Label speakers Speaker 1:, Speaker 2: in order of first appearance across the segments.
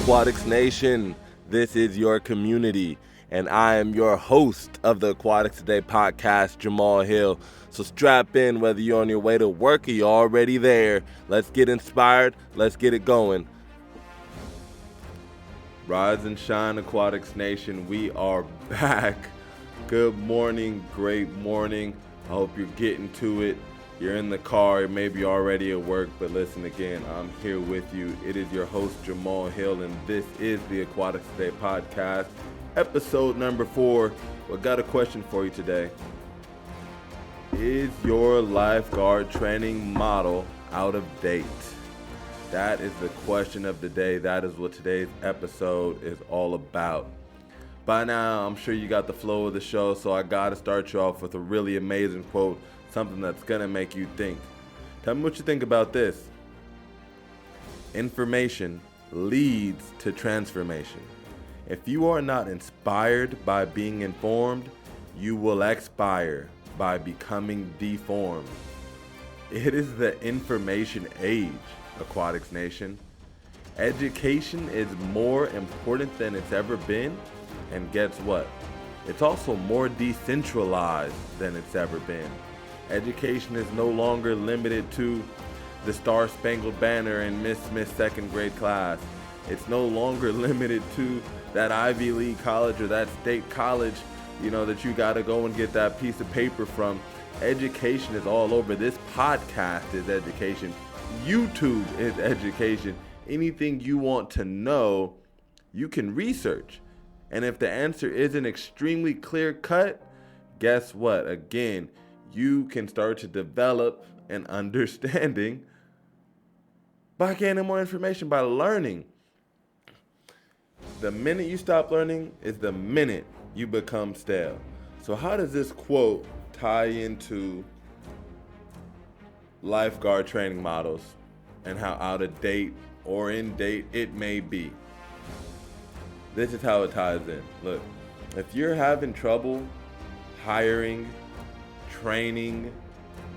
Speaker 1: Aquatics Nation? This is your community, and I am your host of the Aquatics Today podcast, Jamal Hill. So strap in, whether you're on your way to work or you're already there. Let's get inspired. Let's get it going. Rise and shine, Aquatics Nation. We are back. Good morning, great morning. I hope you're getting to it. You're in the car, maybe already at work, but listen again, I'm here with you. It is your host, Jamal Hill, and this is the Aquatics Today podcast, episode number 4. We got a question for you today. Is your lifeguard training model out of date? That is the question of the day. That is what today's episode is all about. By now, I'm sure you got the flow of the show, so I got to start you off with a really amazing quote, something that's going to make you think. Tell me what you think about this. Information leads to transformation. If you are not inspired by being informed, you will expire by becoming deformed. It is the information age, Aquatics Nation. Education is more important than it's ever been, and guess what? It's also more decentralized than it's ever been. Education is no longer limited to the Star Spangled Banner and Miss Smith's second grade class. It's no longer limited to that Ivy League college or that state college, that you got to go and get that piece of paper from. Education is all over. This podcast is education. YouTube is education. Anything you want to know, you can research. And if the answer isn't extremely clear cut, guess what? Again, you can start to develop an understanding by gaining more information, by learning. The minute you stop learning is the minute you become stale. So how does this quote tie into lifeguard training models and how out of date or in date it may be? This is how it ties in. Look, if you're having trouble hiring, training,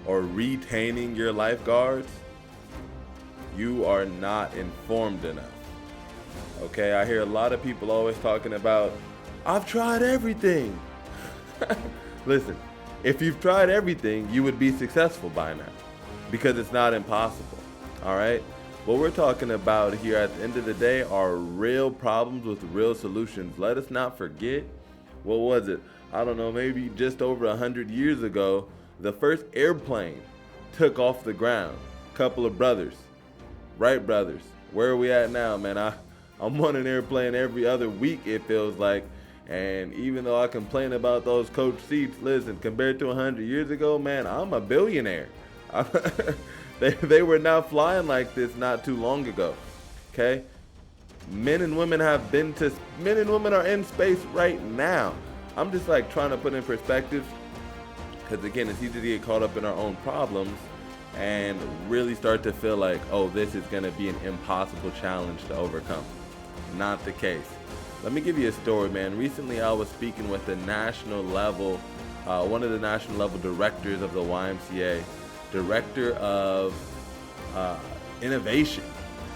Speaker 1: or retaining your lifeguards, you are not informed enough. Okay, I hear a lot of people always talking about, I've tried everything. Listen, if you've tried everything, you would be successful by now, because it's not impossible. All right? What we're talking about here at the end of the day are real problems with real solutions. Let us not forget, what was it? I don't know, maybe just over 100 years ago, the first airplane took off the ground. Couple of brothers, Wright brothers. Where are we at now, man? I'm on an airplane every other week, it feels like. And even though I complain about those coach seats, listen, compared to 100 years ago, man, I'm a billionaire. They were not flying like this not too long ago. Okay? Men and women are in space right now. I'm just trying to put in perspective, because again, it's easy to get caught up in our own problems and really start to feel like, oh, this is going to be an impossible challenge to overcome. Not the case. Let me give you a story, man. Recently, I was speaking with the national level, one of the national level directors of the YMCA, director of innovation,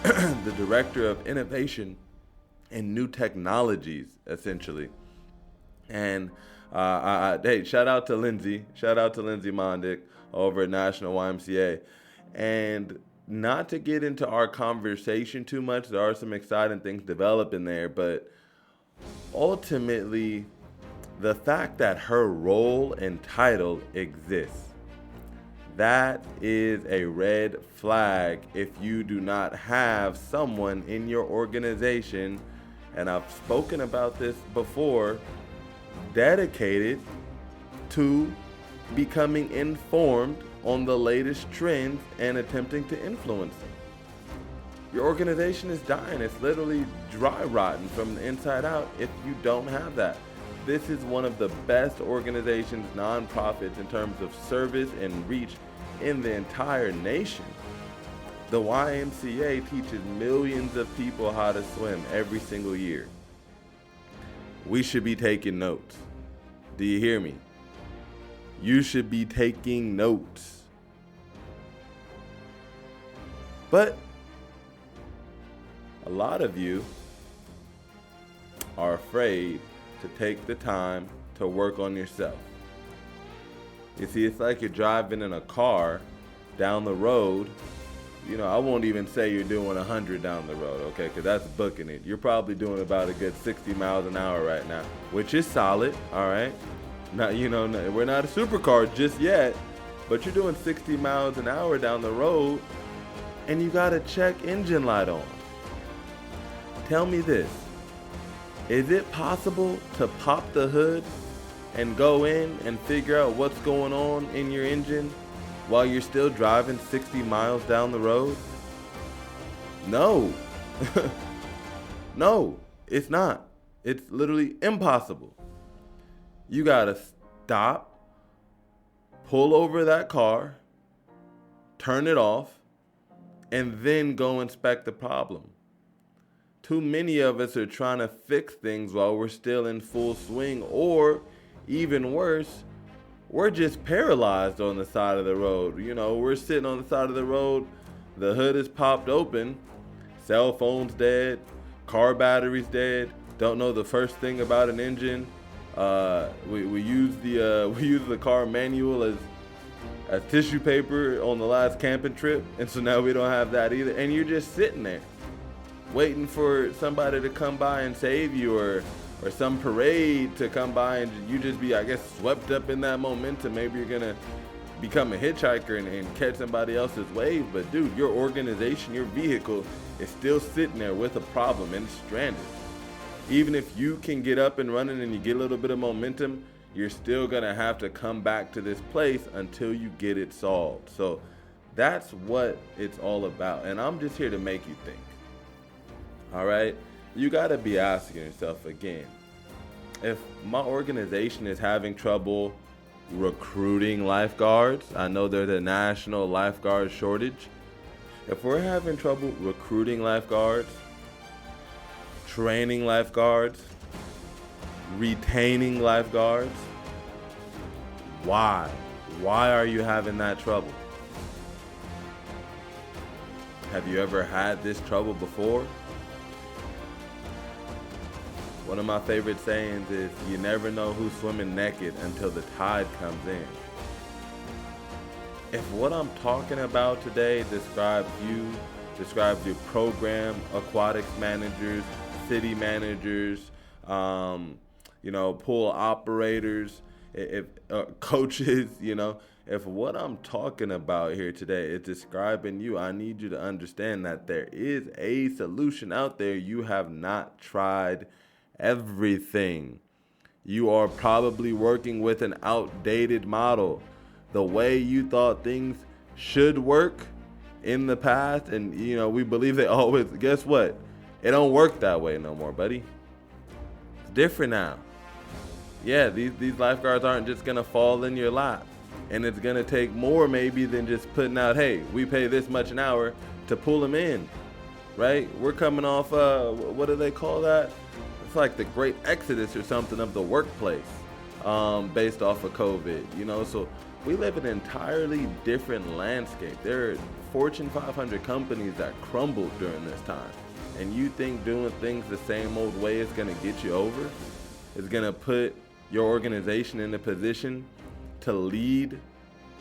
Speaker 1: the director of innovation and new technologies, essentially. And hey, shout out to Lindsay Mondick over at National YMCA. And not to get into our conversation too much, there are some exciting things developing there, but ultimately, the fact that her role and title exists, that is a red flag if you do not have someone in your organization, and I've spoken about this before, dedicated to becoming informed on the latest trends and attempting to influence them. Your organization is dying. It's literally dry rotting from the inside out if you don't have that. This is one of the best organizations, nonprofits, in terms of service and reach in the entire nation. The YMCA teaches millions of people how to swim every single year. We should be taking notes. Do you hear me? You should be taking notes. But a lot of you are afraid to take the time to work on yourself. You see, it's like you're driving in a car down the road. You know, I won't even say you're doing 100 down the road, okay, because that's booking it. You're probably doing about a good 60 miles an hour right now, which is solid, all right? Not, you know, we're not a supercar just yet, but you're doing 60 miles an hour down the road, and you got a check engine light on. Tell me this. Is it possible to pop the hood and go in and figure out what's going on in your engine while you're still driving 60 miles down the road? No. No, it's not. It's literally impossible. You gotta stop, pull over that car, turn it off, and then go inspect the problem. Too many of us are trying to fix things while we're still in full swing, or even worse, we're just paralyzed on the side of the road. You know, we're sitting on the side of the road, the hood is popped open, cell phone's dead, car battery's dead, don't know the first thing about an engine. We use the car manual as tissue paper on the last camping trip, and so now we don't have that either. And you're just sitting there waiting for somebody to come by and save you, or some parade to come by, and you just be, I guess, swept up in that momentum. Maybe you're gonna become a hitchhiker and catch somebody else's wave. But dude, your organization, your vehicle is still sitting there with a problem and stranded. Even if you can get up and running and you get a little bit of momentum, you're still gonna have to come back to this place until you get it solved. So that's what it's all about. And I'm just here to make you think. All right? You gotta be asking yourself again, if my organization is having trouble recruiting lifeguards, I know there's a national lifeguard shortage. If we're having trouble recruiting lifeguards, training lifeguards, retaining lifeguards, why? Why are you having that trouble? Have you ever had this trouble before? One of my favorite sayings is, you never know who's swimming naked until the tide comes in. If what I'm talking about today describes your program, aquatics managers, city managers, pool operators, if coaches, if what I'm talking about here today is describing you, I need you to understand that there is a solution out there. You have not tried everything. You are probably working with an outdated model. The way you thought things should work in the past, and we believe they always, guess what? It don't work that way no more, buddy. It's different now. Yeah, these lifeguards aren't just gonna fall in your lap. And it's gonna take more maybe than just putting out, hey, we pay this much an hour to pull them in, right? We're coming off, what do they call that? It's like the great exodus or something of the workplace, based off of COVID, so we live in an entirely different landscape. There are Fortune 500 companies that crumbled during this time. And you think doing things the same old way is gonna get you over? It's gonna put your organization in a position to lead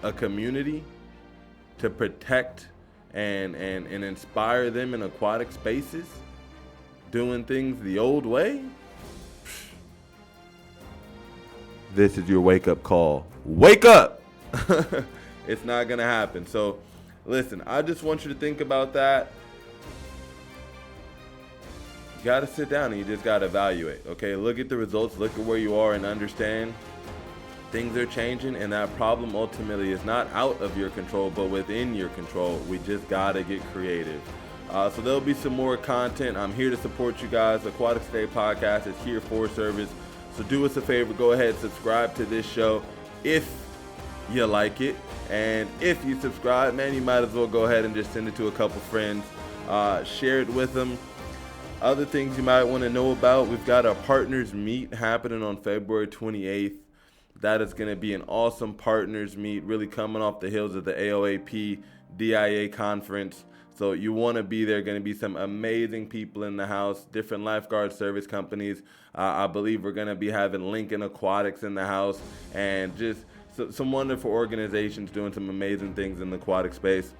Speaker 1: a community, to protect and inspire them in aquatic spaces, doing things the old way? This is your wake-up call. Wake up! It's not gonna happen. So listen, I just want you to think about that. You gotta sit down and you just gotta evaluate, okay? Look at the results, look at where you are, and understand things are changing, and that problem ultimately is not out of your control, but within your control. We just gotta get creative. So there'll be some more content. I'm here to support you guys. Aquatics Today podcast is here for service. So do us a favor, go ahead, subscribe to this show if you like it. And if you subscribe, man, you might as well go ahead and just send it to a couple friends. Share it with them. Other things you might want to know about, we've got our partners meet happening on February 28th. That is going to be an awesome partners meet, really coming off the heels of the AOAP DIA conference. So you want to be there. Going to be some amazing people in the house, different lifeguard service companies. I believe we're going to be having Lincoln Aquatics in the house, and just some wonderful organizations doing some amazing things in the aquatic space.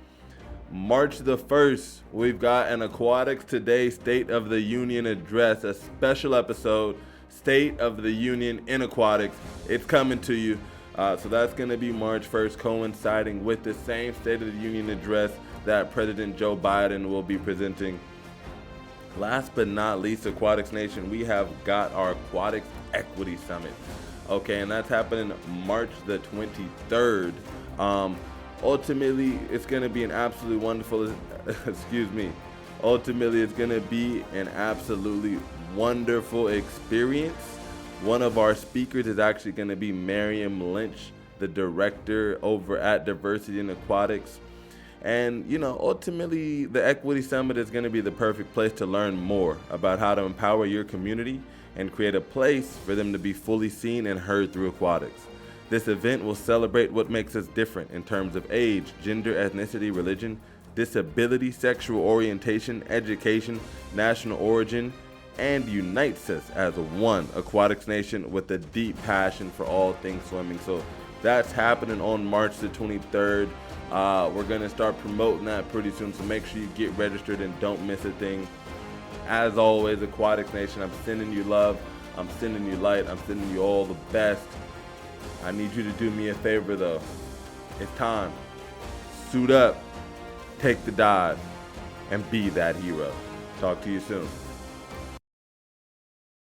Speaker 1: March the 1st, we've got an Aquatics Today State of the Union address, a special episode, State of the Union in Aquatics. It's coming to you. So that's going to be March 1st, coinciding with the same State of the Union address that President Joe Biden will be presenting. Last but not least, Aquatics Nation, we have got our Aquatics Equity Summit. Okay, and that's happening March the 23rd. Ultimately, it's going to be an absolutely wonderful, ultimately, it's going to be an absolutely wonderful experience. One of our speakers is actually going to be Miriam Lynch, the director over at Diversity in Aquatics. And, ultimately, the Equity Summit is going to be the perfect place to learn more about how to empower your community and create a place for them to be fully seen and heard through aquatics. This event will celebrate what makes us different in terms of age, gender, ethnicity, religion, disability, sexual orientation, education, national origin, and unites us as one Aquatics Nation with a deep passion for all things swimming. So that's happening on March the 23rd. We're going to start promoting that pretty soon, so make sure you get registered and don't miss a thing. As always, Aquatics Nation, I'm sending you love, I'm sending you light, I'm sending you all the best. I need you to do me a favor though. It's time. Suit up, take the dive, and be that hero. Talk to you soon.